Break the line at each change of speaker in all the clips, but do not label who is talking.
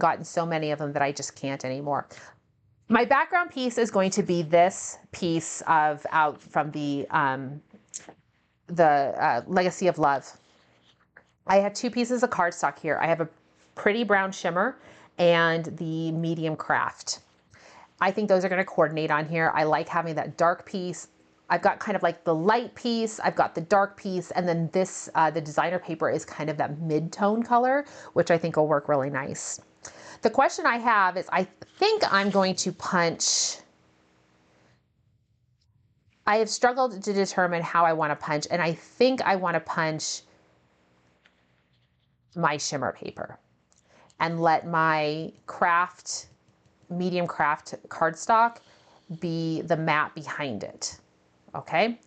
gotten so many of them that I just can't anymore. My background piece is going to be this piece of out from the Legacy of Love. I have two pieces of cardstock here. I have a pretty brown shimmer and the medium craft. I think those are going to coordinate on here. I like having that dark piece. I've got kind of like the light piece, I've got the dark piece, and then this, the designer paper is kind of that mid-tone color, which I think will work really nice. The question I have is, I think I'm going to punch. I have struggled to determine how I want to punch, and I think I want to punch my shimmer paper and let my craft, medium craft cardstock be the matte behind it. Okay,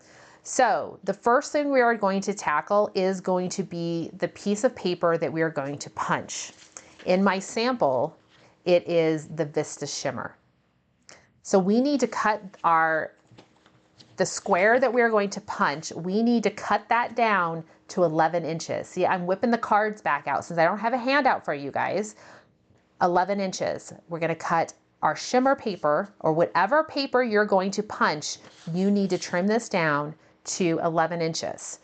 so the first thing we are going to tackle is going to be the piece of paper that we are going to punch. In my sample, it is the Vista Shimmer. So we need to cut the square that we are going to punch, we need to cut that down to 11 inches. See, I'm whipping the cards back out since I don't have a handout for you guys. 11 inches. We're going to cut our shimmer paper, or whatever paper you're going to punch, you need to trim this down to 11 inches.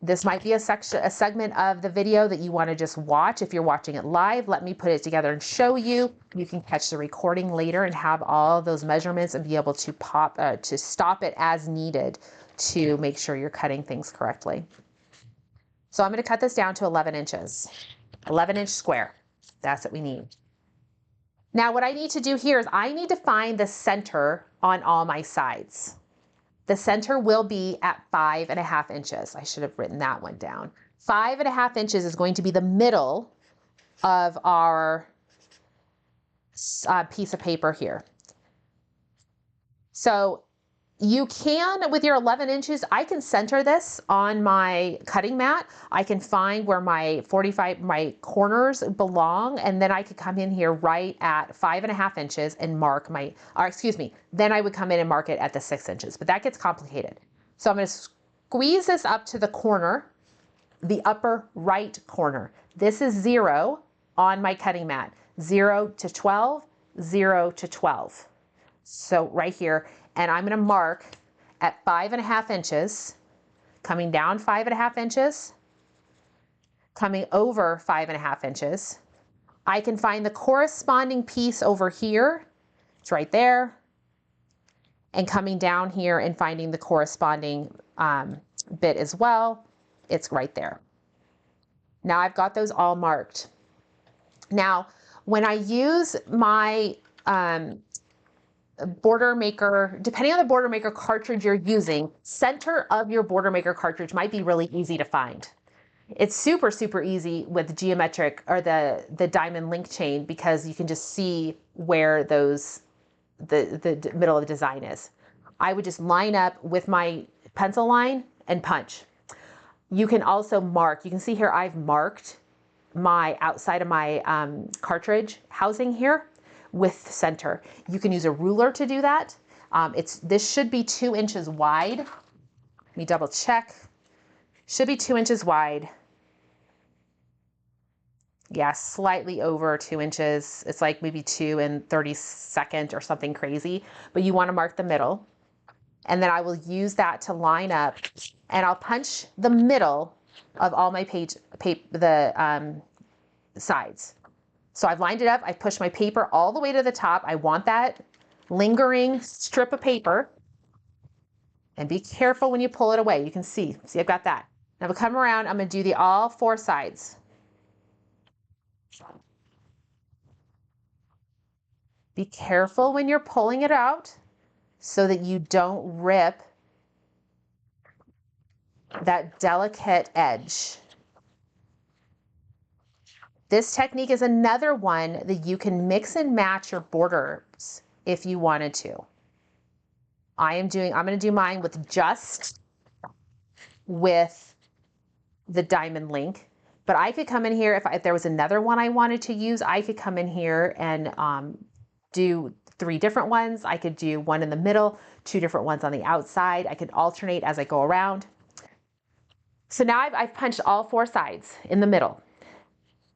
This might be a segment of the video that you want to just watch. If you're watching it live, let me put it together and show you. You can catch the recording later and have all those measurements and be able to to stop it as needed to make sure you're cutting things correctly. So I'm going to cut this down to 11 inches, 11-inch square. That's what we need. Now what I need to do here is I need to find the center on all my sides. The center will be at 5.5 inches. I should have written that one down. 5.5 inches is going to be the middle of our piece of paper here. So you can, with your 11 inches, I can center this on my cutting mat. I can find where my my corners belong, and then I could come in here right at 5.5 inches and mark my, or excuse me, then I would come in and mark it at the 6 inches, but that gets complicated. So I'm going to squeeze this up to the corner, the upper right corner. This is 0 on my cutting mat, 0 to 12, 0 to 12. So right here. And I'm going to mark at 5.5 inches, coming down 5.5 inches, coming over 5.5 inches. I can find the corresponding piece over here. It's right there. And coming down here and finding the corresponding bit as well. It's right there. Now I've got those all marked. Now, when I use my border maker, depending on the border maker cartridge you're using, center of your border maker cartridge might be really easy to find. It's super, super easy with geometric or the diamond link chain because you can just see where those, the middle of the design is. I would just line up with my pencil line and punch. You can also mark, you can see here I've marked my outside of my cartridge housing here with center. You can use a ruler to do that. This should be 2 inches wide. Let me double check. Should be 2 inches wide. Yeah, slightly over 2 inches. It's like maybe 2 1/32 or something crazy, but you want to mark the middle. And then I will use that to line up, and I'll punch the middle of all my sides. So I've lined it up, I've pushed my paper all the way to the top. I want that lingering strip of paper. And be careful when you pull it away. You can see I've got that. Now we'll come around, I'm gonna do all 4 sides. Be careful when you're pulling it out so that you don't rip that delicate edge. This technique is another one that you can mix and match your borders if you wanted to. I'm going to do mine with the diamond link, but I could come in here if there was another one I wanted to use. I could come in here and do 3 different ones. I could do one in the middle, 2 different ones on the outside. I could alternate as I go around. So now I've punched all 4 sides in the middle.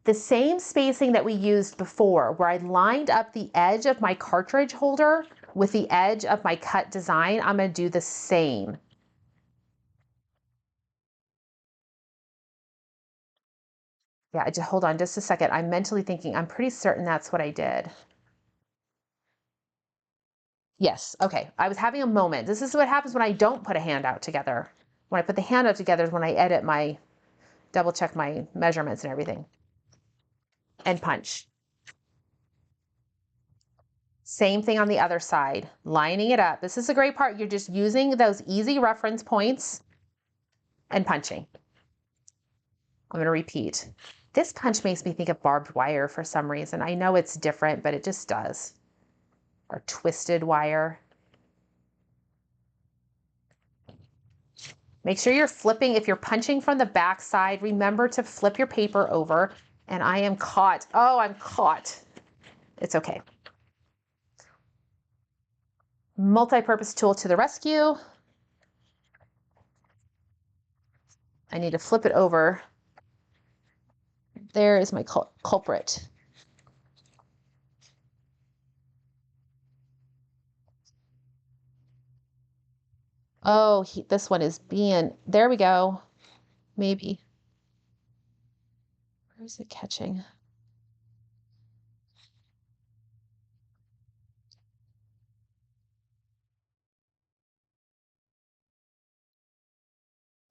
The same spacing that we used before, where I lined up the edge of my cartridge holder with the edge of my cut design, I'm going to do the same. Yeah, just hold on just a second. I'm mentally thinking, I'm pretty certain that's what I did. Yes, okay. I was having a moment. This is what happens when I don't put a handout together. When I put the handout together is when I edit my, double check my measurements and everything. And punch. Same thing on the other side, lining it up. This is the great part. You're just using those easy reference points and punching. I'm going to repeat. This punch makes me think of barbed wire for some reason. I know it's different, but it just does. Or twisted wire. Make sure you're flipping. If you're punching from the back side, remember to flip your paper over. And I am caught. Oh, I'm caught. It's okay. Multi-purpose tool to the rescue. I need to flip it over. There is my culprit. Oh, this one is being, there we go. Maybe. Where is it catching?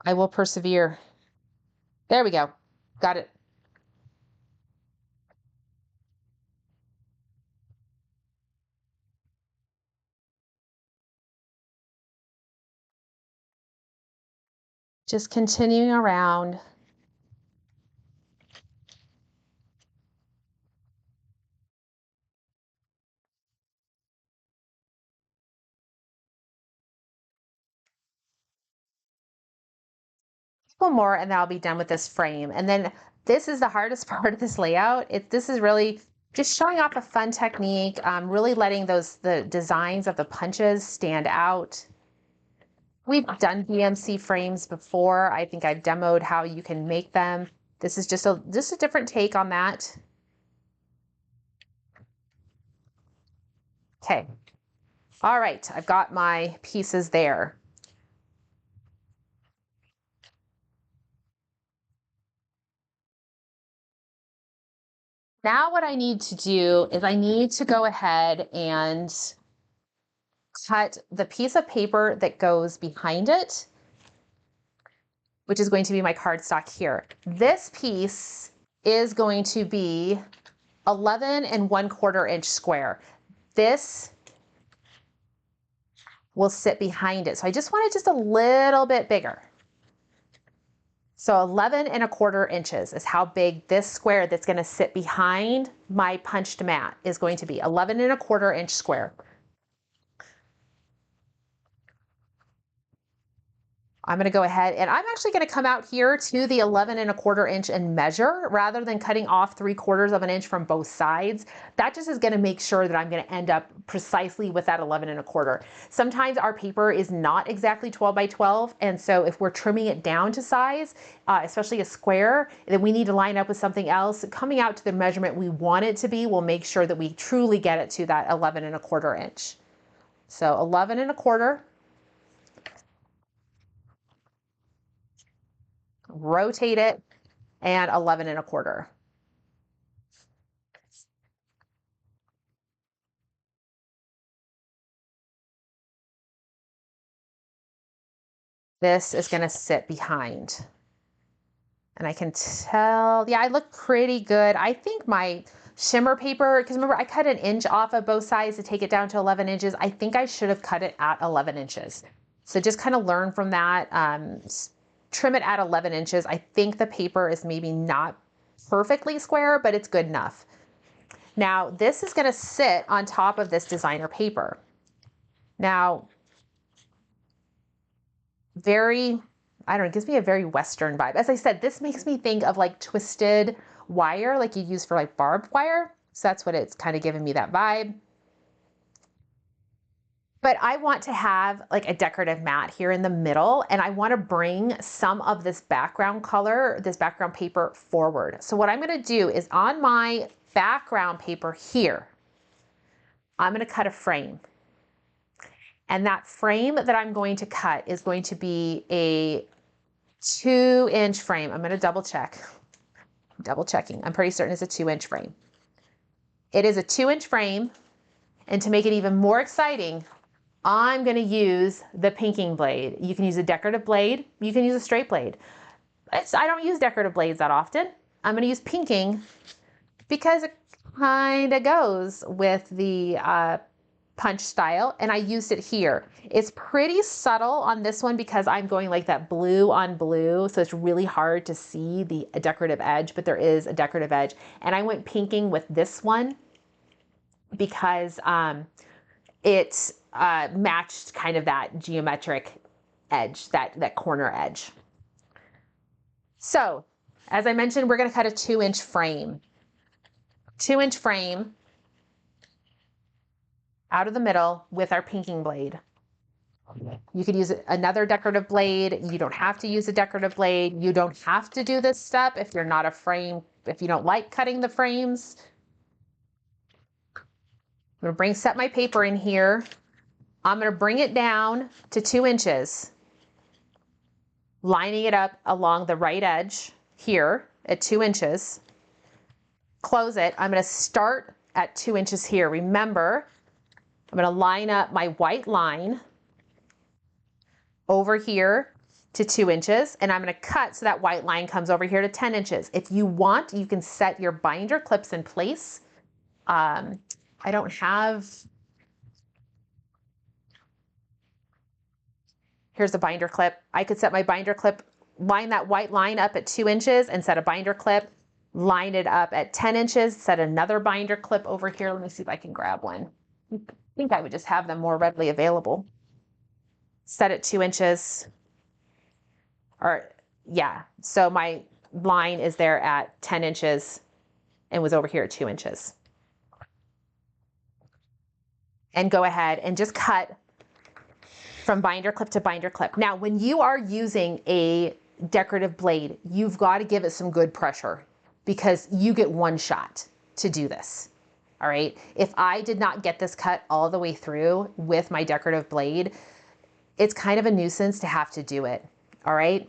I will persevere. There we go. Got it. Just continuing around. Couple more and then I'll be done with this frame. And then this is the hardest part of this layout. This is really just showing off a fun technique, really letting the designs of the punches stand out. We've done BMC frames before. I think I've demoed how you can make them. This is just a different take on that. Okay. All right, I've got my pieces there. Now what I need to do is I need to go ahead and cut the piece of paper that goes behind it, which is going to be my cardstock here. This piece is going to be 11 1/4 inch square. This will sit behind it. So I just want it just a little bit bigger. So 11 1/4 inches is how big this square that's going to sit behind my punched mat is going to be. 11 1/4 inch square. I'm going to go ahead and I'm actually going to come out here to the 11 1/4 inch and measure rather than cutting off 3/4 of an inch from both sides. That just is going to make sure that I'm going to end up precisely with that 11 1/4. Sometimes our paper is not exactly 12 by 12. And so if we're trimming it down to size, especially a square, then we need to line up with something else. Coming out to the measurement we want it to be will make sure that we truly get it to that 11 1/4 inch. So 11 1/4. Rotate it, and 11 1/4. This is going to sit behind. And I can tell, yeah, I look pretty good. I think my shimmer paper, because remember I cut an inch off of both sides to take it down to 11 inches. I think I should have cut it at 11 inches. So just kind of learn from that. Trim it at 11 inches. I think the paper is maybe not perfectly square, but it's good enough. Now this is going to sit on top of this designer paper. Now, I don't know, it gives me a very Western vibe. As I said, this makes me think of like twisted wire, like you use for like barbed wire. So that's what it's kind of giving me, that vibe. But I want to have like a decorative mat here in the middle, and I want to bring some of this background color, this background paper forward. So what I'm going to do is on my background paper here, I'm going to cut a frame. And that frame that I'm going to cut is going to be a 2-inch frame. I'm going to double checking. I'm pretty certain it's a 2-inch frame. It is a 2-inch frame. And to make it even more exciting, I'm going to use the pinking blade. You can use a decorative blade. You can use a straight blade. I don't use decorative blades that often. I'm going to use pinking because it kind of goes with the punch style, and I used it here. It's pretty subtle on this one because I'm going like that blue on blue, so it's really hard to see the decorative edge, but there is a decorative edge. And I went pinking with this one because it matched kind of that geometric edge, that corner edge. So, as I mentioned, we're going to cut a 2-inch frame. 2-inch frame out of the middle with our pinking blade. You could use another decorative blade. You don't have to use a decorative blade. You don't have to do this step if you're not a frame, if you don't like cutting the frames. I'm going to set my paper in here. I'm going to bring it down to 2 inches, lining it up along the right edge here at 2 inches. Close it. I'm going to start at 2 inches here. Remember, I'm going to line up my white line over here to 2 inches, and I'm going to cut so that white line comes over here to 10 inches. If you want, you can set your binder clips in place. I don't have, here's a binder clip. I could set my binder clip, line that white line up at 2 inches and set a binder clip, line it up at 10 inches, set another binder clip over here. Let me see if I can grab one. I think I would just have them more readily available. Set at 2 inches, or yeah, so my line is there at 10 inches and was over here at 2 inches. And go ahead and just cut from binder clip to binder clip. Now, when you are using a decorative blade, you've got to give it some good pressure because you get one shot to do this. All right. If I did not get this cut all the way through with my decorative blade, it's kind of a nuisance to have to do it. All right.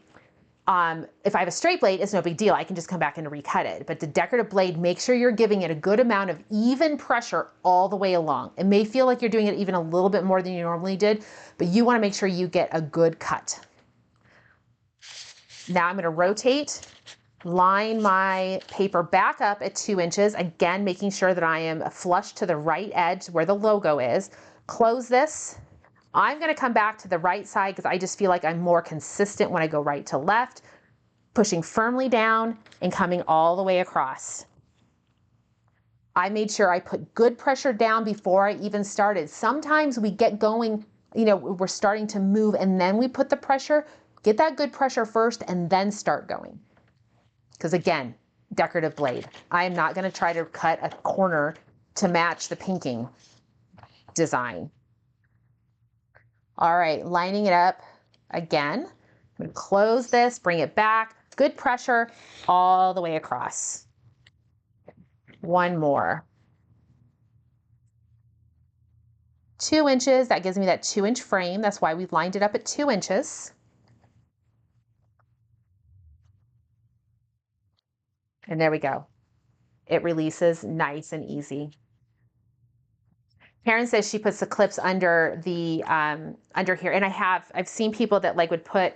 If I have a straight blade, it's no big deal. I can just come back and recut it. But the decorative blade, make sure you're giving it a good amount of even pressure all the way along. It may feel like you're doing it even a little bit more than you normally did, but you want to make sure you get a good cut. Now I'm going to rotate, line my paper back up at 2 inches, again, making sure that I am flush to the right edge where the logo is. Close this. I'm going to come back to the right side because I just feel like I'm more consistent when I go right to left, pushing firmly down and coming all the way across. I made sure I put good pressure down before I even started. Sometimes we get going, you know, we're starting to move and then we put the pressure. Get that good pressure first and then start going. Because again, decorative blade. I am not going to try to cut a corner to match the pinking design. All right, lining it up again. I'm going to close this, bring it back, good pressure all the way across. One more. 2 inches, that gives me that 2-inch frame. That's why we lined it up at 2 inches. And there we go. It releases nice and easy. Karen says she puts the clips under the under here, and I've seen people that like would put,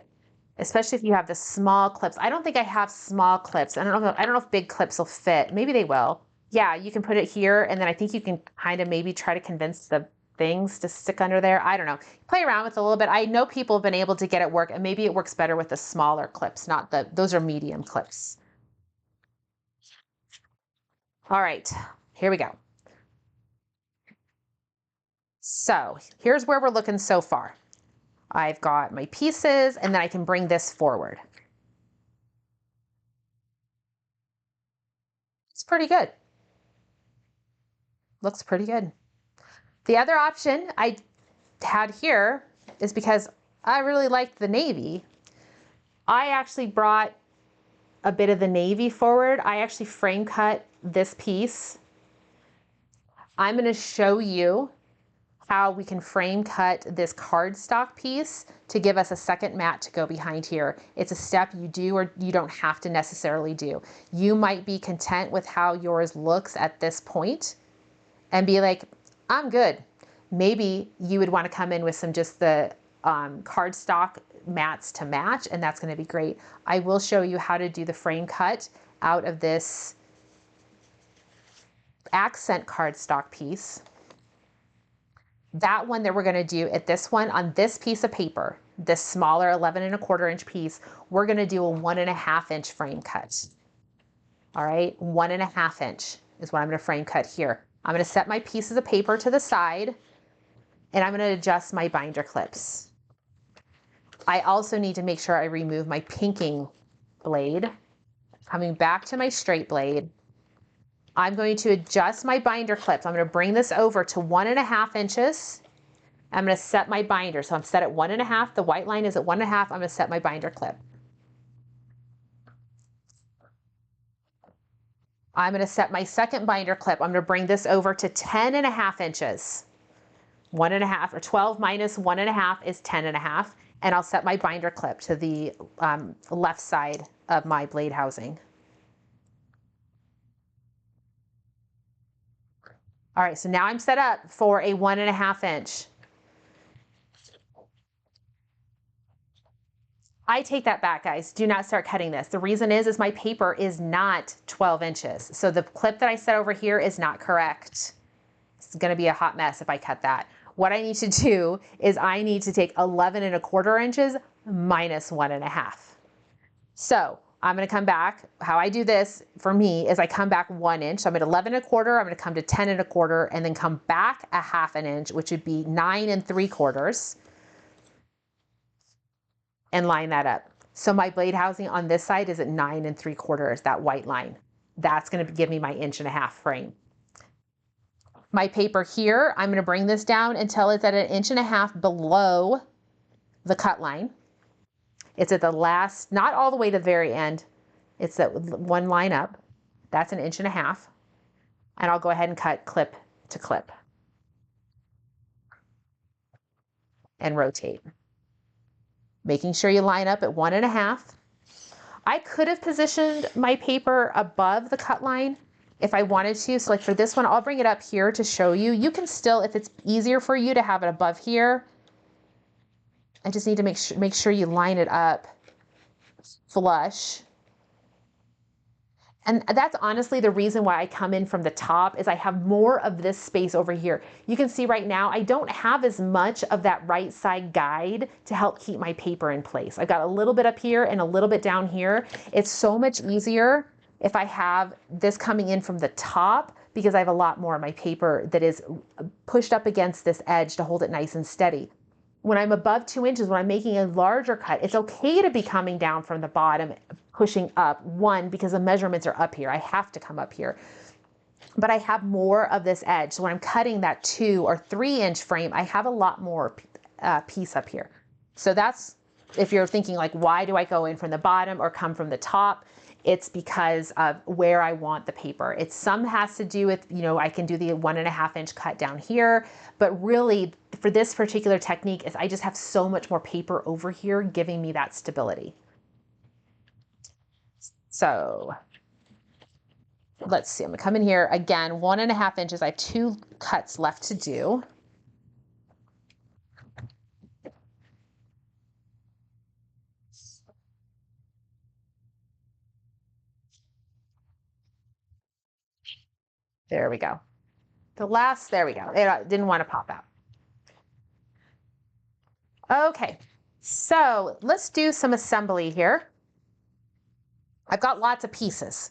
especially if you have the small clips. I don't think I have small clips. I don't know if big clips will fit. Maybe they will. Yeah, you can put it here, and then I think you can kind of maybe try to convince the things to stick under there. I don't know. Play around with it a little bit. I know people have been able to get it work, and maybe it works better with the smaller clips, not those are medium clips. All right, here we go. So here's where we're looking so far. I've got my pieces and then I can bring this forward. It's pretty good. Looks pretty good. The other option, I had here is because I really liked the navy. I actually brought a bit of the navy forward. I actually frame cut this piece. I'm going to show you how we can frame cut this cardstock piece to give us a second mat to go behind here. It's a step you do or you don't have to necessarily do. You might be content with how yours looks at this point and be like, I'm good. Maybe you would want to come in with some just the cardstock mats to match, and that's going to be great. I will show you how to do the frame cut out of this accent cardstock piece. That one that we're going to do at this one on this piece of paper, this smaller 11¼ inch piece, we're going to do a 1½ inch frame cut. All right, 1½ inch is what I'm going to frame cut here. I'm going to set my pieces of paper to the side and I'm going to adjust my binder clips. I also need to make sure I remove my pinking blade. Coming back to my straight blade, I'm going to adjust my binder clips. I'm going to bring this over to 1½ inches. I'm going to set my binder. So I'm set at 1½. The white line is at 1½. I'm going to set my binder clip. I'm going to set my second binder clip. I'm going to bring this over to 10½ inches. 1½ or 12 minus 1½ is 10½. And I'll set my binder clip to the left side of my blade housing. All right, so now I'm set up for a 1½ inch. I take that back, guys. Do not start cutting this. The reason is my paper is not 12 inches. So the clip that I set over here is not correct. It's gonna be a hot mess if I cut that. What I need to do is I need to take 11¼ inches minus 1½. So I'm going to come back. How I do this for me is I come back 1 inch. So I'm at 11¼ I'm going to come to 10¼ and then come back a ½ inch, which would be 9¾ and line that up. So my blade housing on this side is at 9¾ that white line. That's going to give me my 1.5 inch frame. My paper here, I'm going to bring this down until it's at 1.5 inches below the cut line. It's at the last, not all the way to the very end. It's that one line up. That's 1.5 inches. And I'll go ahead and cut clip to clip and rotate. Making sure you line up at 1.5. I could have positioned my paper above the cut line if I wanted to. So like for this one, I'll bring it up here to show you. You can still, if it's easier for you to have it above here, I just need to make sure you line it up flush. And that's honestly the reason why I come in from the top is I have more of this space over here. You can see right now, I don't have as much of that right side guide to help keep my paper in place. I've got a little bit up here and a little bit down here. It's so much easier if I have this coming in from the top because I have a lot more of my paper that is pushed up against this edge to hold it nice and steady. When I'm above 2 inches, when I'm making a larger cut, it's okay to be coming down from the bottom, pushing up. One, because the measurements are up here. I have to come up here. But I have more of this edge. So when I'm cutting that 2 or 3 inch frame, I have a lot more piece up here. So that's, if you're thinking like, why do I go in from the bottom or come from the top? It's because of where I want the paper. Some has to do with, I can do the 1.5 inch cut down here, but really for this particular technique is I just have so much more paper over here giving me that stability. So let's see, I'm gonna come in here again, 1.5 inches. I have 2 cuts left to do. There we go. There we go. It didn't want to pop out. Okay, so let's do some assembly here. I've got lots of pieces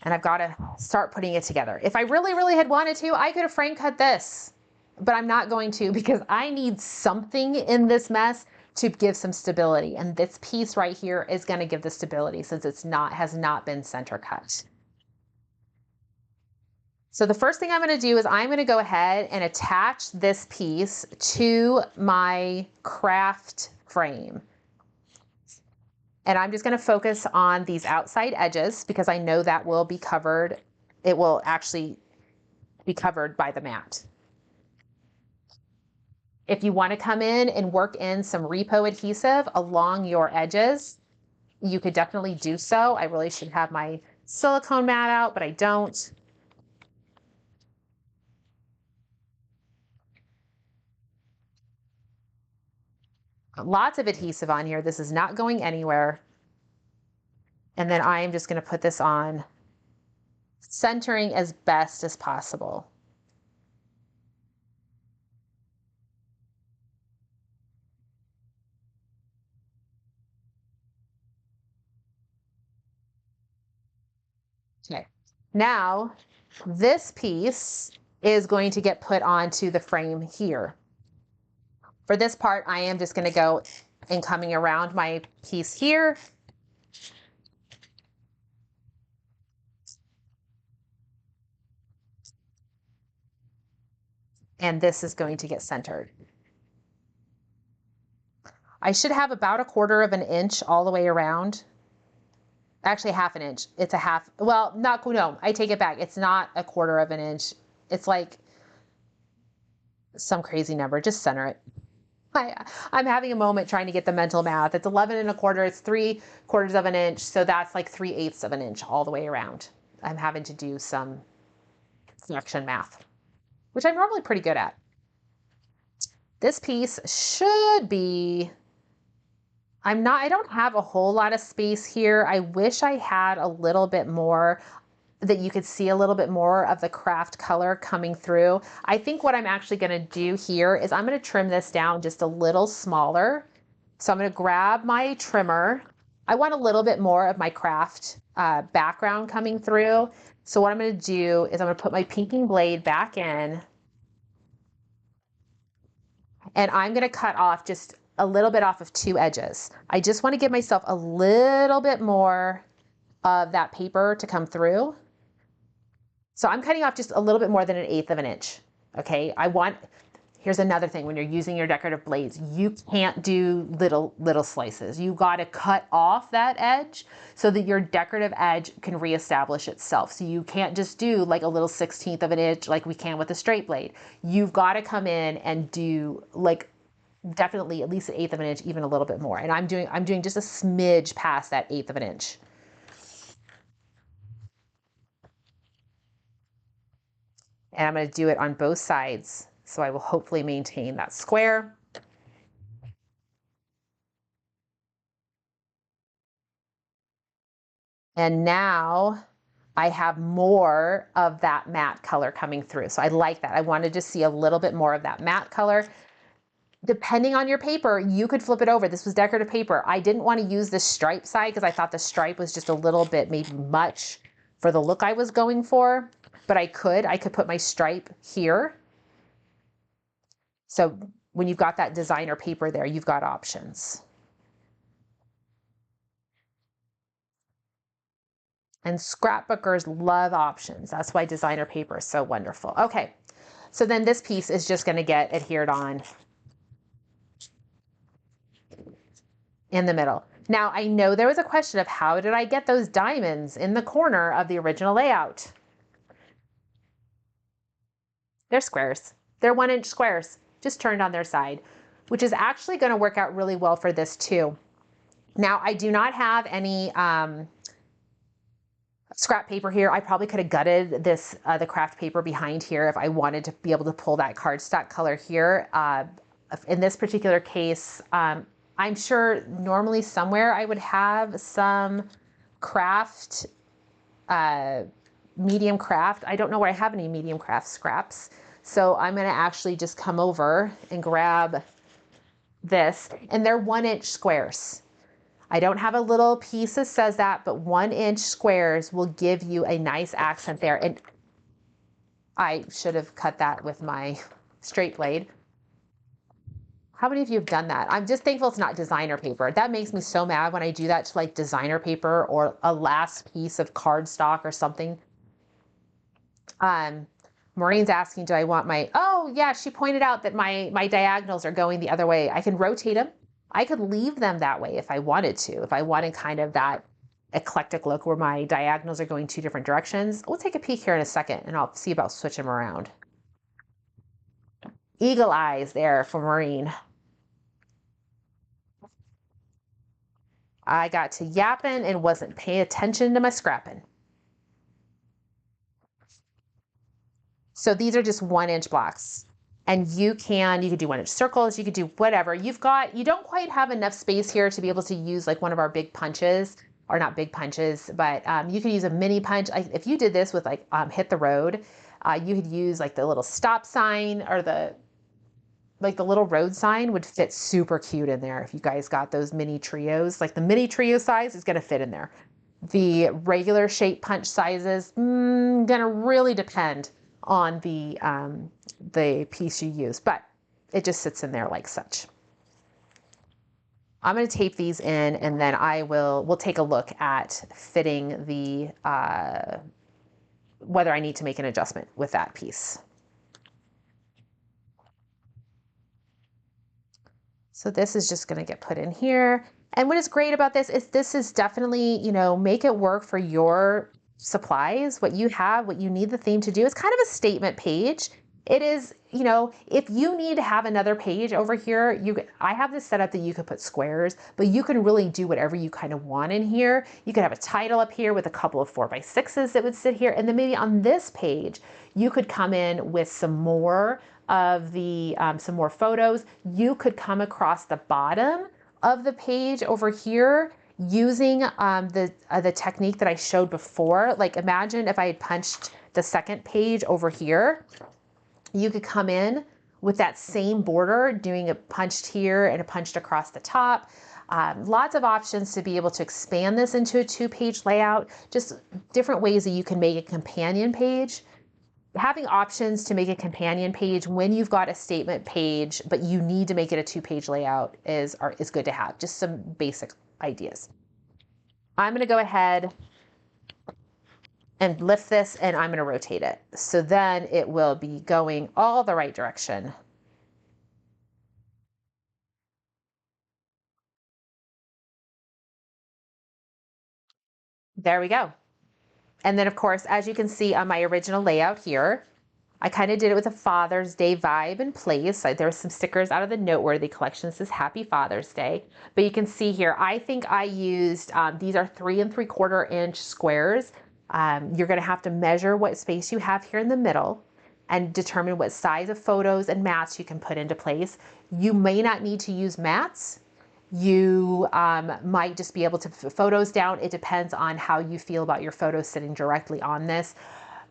and I've got to start putting it together. If I really, really had wanted to, I could have frame cut this, but I'm not going to because I need something in this mess to give some stability. And this piece right here is going to give the stability since has not been center cut. So the first thing I'm going to do is I'm going to go ahead and attach this piece to my craft frame. And I'm just going to focus on these outside edges because I know that will be covered. It will actually be covered by the mat. If you want to come in and work in some repo adhesive along your edges, you could definitely do so. I really should have my silicone mat out, but I don't. Lots of adhesive on here. This is not going anywhere. And then I am just going to put this on, centering as best as possible. Okay. Now, this piece is going to get put onto the frame here. For this part, I am just going to go and coming around my piece here. And this is going to get centered. I should have about 1/4 of an inch all the way around. Actually, 1/2 inch. It's a half, well, no, I take it back. It's not 1/4 of an inch. It's like some crazy number. Just center it. I'm having a moment trying to get the mental math. It's 11 1/4. It's 3/4 of an inch. So that's like 3/8 of an inch all the way around. I'm having to do some fraction math, which I'm normally pretty good at. This piece should be, I don't have a whole lot of space here. I wish I had a little bit more, that you could see a little bit more of the craft color coming through. I think what I'm actually going to do here is I'm going to trim this down just a little smaller. So I'm going to grab my trimmer. I want a little bit more of my craft background coming through. So what I'm going to do is I'm going to put my pinking blade back in, and I'm going to cut off just a little bit off of 2 edges. I just want to give myself a little bit more of that paper to come through. So I'm cutting off just a little bit more than 1/8 of an inch. Okay, here's another thing when you're using your decorative blades, you can't do little slices. You got to cut off that edge so that your decorative edge can reestablish itself. So you can't just do like a little 1/16 of an inch like we can with a straight blade. You've got to come in and do like definitely at least 1/8 of an inch, even a little bit more. And I'm doing just a smidge past that 1/8 of an inch. And I'm going to do it on both sides. So I will hopefully maintain that square. And now I have more of that matte color coming through. So I like that. I wanted to see a little bit more of that matte color. Depending on your paper, you could flip it over. This was decorative paper. I didn't want to use the stripe side because I thought the stripe was just a little bit maybe much for the look I was going for, but I could put my stripe here. So when you've got that designer paper there, you've got options. And scrapbookers love options. That's why designer paper is so wonderful. Okay, so then this piece is just going to get adhered on in the middle. Now, I know there was a question of how did I get those diamonds in the corner of the original layout? They're squares. They're 1-inch squares, just turned on their side, which is actually going to work out really well for this too. Now, I do not have any scrap paper here. I probably could have gutted this, the craft paper behind here if I wanted to be able to pull that cardstock color here. In this particular case, I'm sure normally somewhere I would have some craft, medium craft. I don't know where I have any medium craft scraps. So I'm going to actually just come over and grab this, and they're 1-inch squares. I don't have a little piece that says that, but 1-inch squares will give you a nice accent there. And I should have cut that with my straight blade. How many of you have done that? I'm just thankful it's not designer paper. That makes me so mad when I do that to like designer paper or a last piece of cardstock or something. Maureen's asking, do I want my, oh yeah, she pointed out that my diagonals are going the other way. I can rotate them. I could leave them that way if I wanted to, if I wanted kind of that eclectic look where my diagonals are going two different directions. We'll take a peek here in a second and I'll see about switching them around. Eagle eyes there for Maureen. I got to yapping and wasn't paying attention to my scrapping. So these are just 1-inch blocks. And you could do 1-inch circles, you could do whatever. You don't quite have enough space here to be able to use like one of our big punches, or not big punches, but you could use a mini punch. If you did this with like Hit the Road, you could use like the little stop sign, or the little road sign would fit super cute in there. If you guys got those mini trios, like the mini trio size is gonna fit in there. The regular shape punch sizes, gonna really depend on the piece you use, but it just sits in there like such. I'm going to tape these in, and then we'll take a look at fitting the whether I need to make an adjustment with that piece. So this is just going to get put in here. And what is great about this is definitely, make it work for your supplies, what you have, what you need the theme to do. It's kind of a statement page. It is, if you need to have another page over here, I have this set up that you could put squares, but you can really do whatever you kind of want in here. You could have a title up here with a couple of 4x6s that would sit here. And then maybe on this page, you could come in with some more of the, some more photos. You could come across the bottom of the page over here using the technique that I showed before. Like imagine if I had punched the second page over here, you could come in with that same border, doing a punched here and a punched across the top. Lots of options to be able to expand this into a 2-page layout, just different ways that you can make a companion page. Having options to make a companion page when you've got a statement page, but you need to make it a 2-page layout is good to have. Just some basic ideas. I'm going to go ahead and lift this, and I'm going to rotate it. So then it will be going all the right direction. There we go. And then of course, as you can see on my original layout here, I kind of did it with a Father's Day vibe in place. There were some stickers out of the Noteworthy collection that says Happy Father's Day. But you can see here, I think I used, these are 3 3/4 inch squares. You're going to have to measure what space you have here in the middle and determine what size of photos and mats you can put into place. You may not need to use mats. You might just be able to put photos down. It depends on how you feel about your photos sitting directly on this.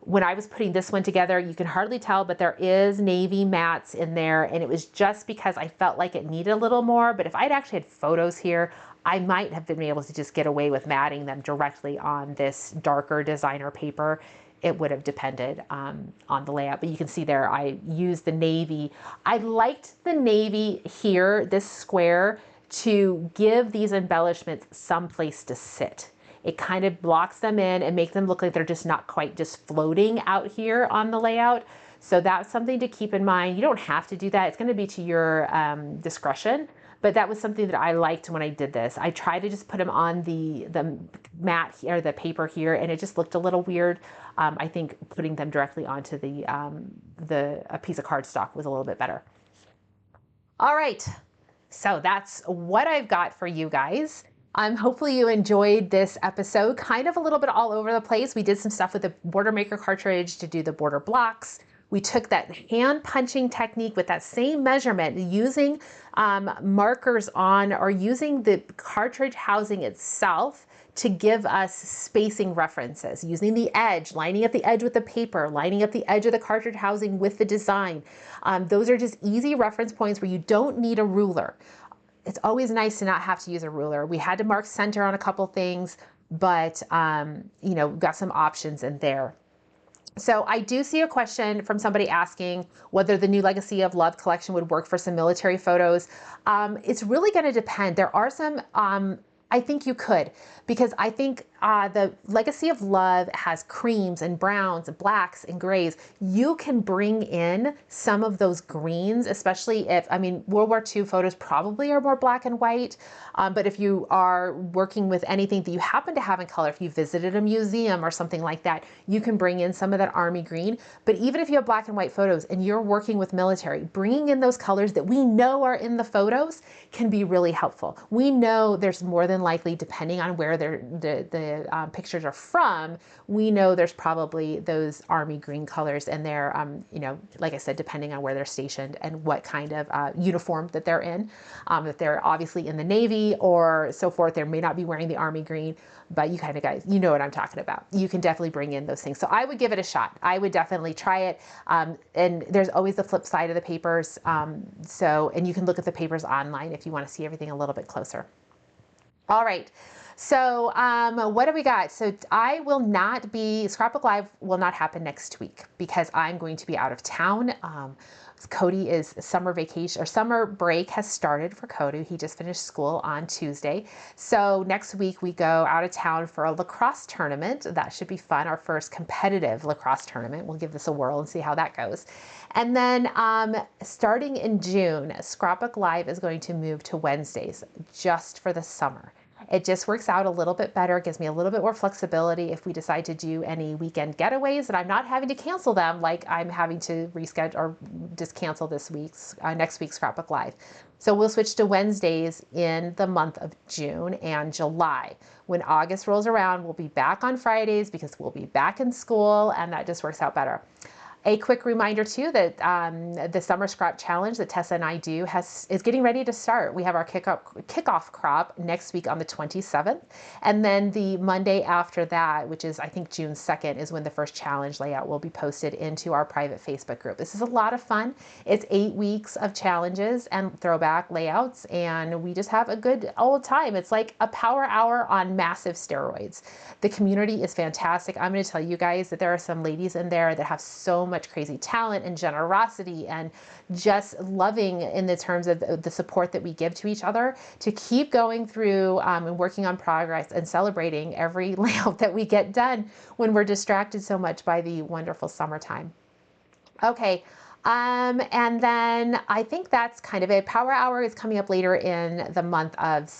When I was putting this one together, you can hardly tell, but there is navy mats in there, and it was just because I felt like it needed a little more. But if I'd actually had photos here, I might have been able to just get away with matting them directly on this darker designer paper. It would have depended on the layout, but you can see there I used the navy. I liked the navy here, this square, to give these embellishments some place to sit. It kind of blocks them in and make them look like they're just not quite just floating out here on the layout. So that's something to keep in mind. You don't have to do that. It's going to be to your discretion, but that was something that I liked when I did this. I tried to just put them on the mat here, the paper here, and it just looked a little weird. I think putting them directly onto a piece of cardstock was a little bit better. All right, so that's what I've got for you guys. Hopefully you enjoyed this episode, kind of a little bit all over the place. We did some stuff with the Border Maker cartridge to do the border blocks. We took that hand punching technique with that same measurement, using markers on, or using the cartridge housing itself to give us spacing references, using the edge, lining up the edge with the paper, lining up the edge of the cartridge housing with the design. Those are just easy reference points where you don't need a ruler. It's always nice to not have to use a ruler. We had to mark center on a couple things, but you know, got some options in there. So I do see a question from somebody asking whether the new Legacy of Love collection would work for some military photos. It's really going to depend. There are some, I think you could, because I think the Legacy of Love has creams and browns and blacks and grays. You can bring in some of those greens, especially if, I mean, World War II photos probably are more black and white, but if you are working with anything that you happen to have in color, if you visited a museum or something like that, you can bring in some of that army green. But even if you have black and white photos and you're working with military, bringing in those colors that we know are in the photos can be really helpful. We know there's more than likely, depending on where the pictures are from, we know there's probably those army green colors in there, you know, like I said, depending on where they're stationed and what kind of uniform that they're in. If they're obviously in the Navy or so forth, they may not be wearing the army green, but you kind of guys, you know what I'm talking about. You can definitely bring in those things. So I would give it a shot. I would definitely try it. And there's always the flip side of the papers. And you can look at the papers online if you want to see everything a little bit closer. All right. So what do we got? So Scrapbook Live will not happen next week because I'm going to be out of town. Cody is summer vacation, or summer break has started for Cody. He just finished school on Tuesday. So next week we go out of town for a lacrosse tournament. That should be fun. Our first competitive lacrosse tournament. We'll give this a whirl and see how that goes. And then starting in June, Scrapbook Live is going to move to Wednesdays just for the summer. It just works out a little bit better, gives me a little bit more flexibility if we decide to do any weekend getaways, and I'm not having to cancel them like I'm having to reschedule or just cancel next week's Scrapbook Live. So we'll switch to Wednesdays in the month of June and July. When August rolls around, we'll be back on Fridays because we'll be back in school, and that just works out better. A quick reminder too that the Summer Scrap Challenge that Tessa and I do is getting ready to start. We have our kickoff crop next week on the 27th. And then the Monday after that, which is I think June 2nd, is when the first challenge layout will be posted into our private Facebook group. This is a lot of fun. It's 8 weeks of challenges and throwback layouts, and we just have a good old time. It's like a power hour on massive steroids. The community is fantastic. I'm going to tell you guys that there are some ladies in there that have so much crazy talent and generosity and just loving in the terms of the support that we give to each other to keep going through and working on progress and celebrating every layout that we get done when we're distracted so much by the wonderful summertime. Okay. And then I think that's kind of it. Power Hour is coming up later in the month of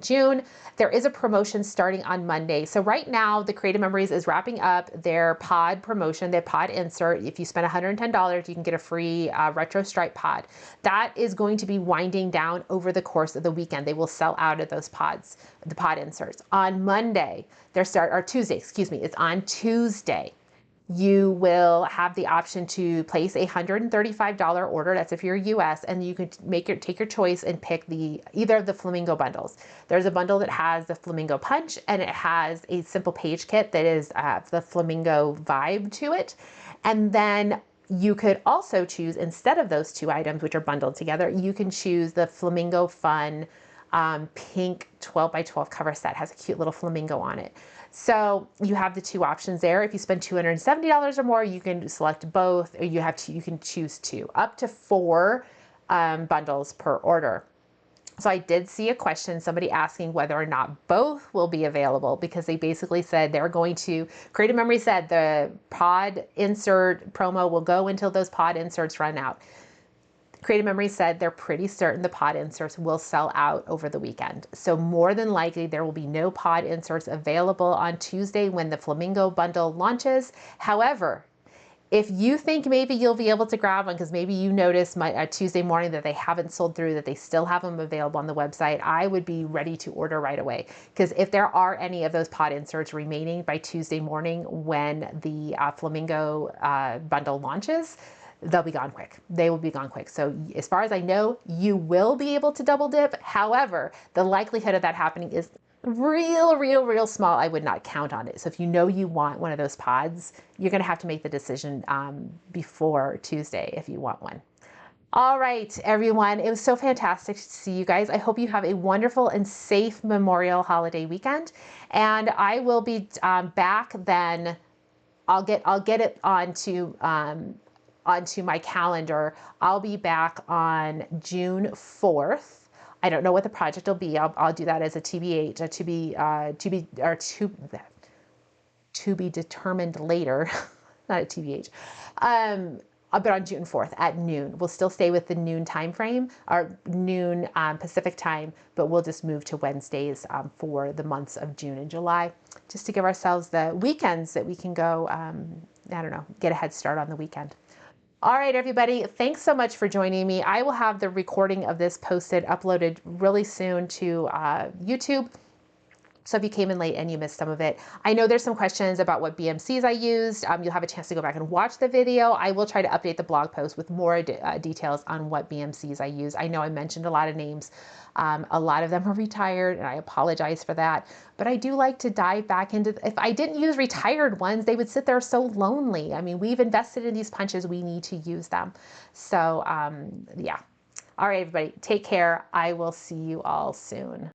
June. There is a promotion starting on Monday. So right now, the Creative Memories is wrapping up their pod promotion, their pod insert. If you spend $110, you can get a free retro stripe pod. That is going to be winding down over the course of the weekend. They will sell out of those pods, the pod inserts. On Monday, Tuesday, excuse me, it's on Tuesday. You will have the option to place a $135 order. That's if you're US, and you can take your choice and pick either of the flamingo bundles. There's a bundle that has the flamingo punch, and it has a simple page kit that is the flamingo vibe to it. And then you could also choose, instead of those two items, which are bundled together, you can choose the Flamingo Fun pink 12 by 12 cover set. Has a cute little flamingo on it. So you have the two options there. If you spend $270 or more, you can select both, or you can choose two, up to 4 bundles per order. So I did see a question, somebody asking whether or not both will be available, because they basically said they're going to, Creative Memory said the pod insert promo will go until those pod inserts run out. Creative Memory said they're pretty certain the pod inserts will sell out over the weekend. So more than likely there will be no pod inserts available on Tuesday when the Flamingo bundle launches. However, if you think maybe you'll be able to grab one because maybe you noticed Tuesday morning that they haven't sold through, that they still have them available on the website, I would be ready to order right away. Because if there are any of those pod inserts remaining by Tuesday morning when the Flamingo bundle launches, they'll be gone quick. They will be gone quick. So as far as I know, you will be able to double dip. However, the likelihood of that happening is real small. I would not count on it. So if you know you want one of those pods, you're going to have to make the decision before Tuesday if you want one. All right, everyone. It was so fantastic to see you guys. I hope you have a wonderful and safe Memorial holiday weekend. And I will be back then. I'll get it onto my calendar. I'll be back on June 4th I don't know what the project will be. I'll do that as a TBH, a to be determined later, not a TBH. But on June 4th at noon. We'll still stay with the noon time frame, or noon Pacific time, but we'll just move to Wednesdays for the months of June and July, just to give ourselves the weekends that we can go, I don't know, get a head start on the weekend. All right, everybody, thanks so much for joining me. I will have the recording of this uploaded really soon to YouTube. So if you came in late and you missed some of it, I know there's some questions about what BMCs I used. You'll have a chance to go back and watch the video. I will try to update the blog post with more details on what BMCs I use. I know I mentioned a lot of names. A lot of them are retired, and I apologize for that. But I do like to dive back into, if I didn't use retired ones, they would sit there so lonely. I mean, we've invested in these punches. We need to use them. So yeah. All right, everybody, take care. I will see you all soon.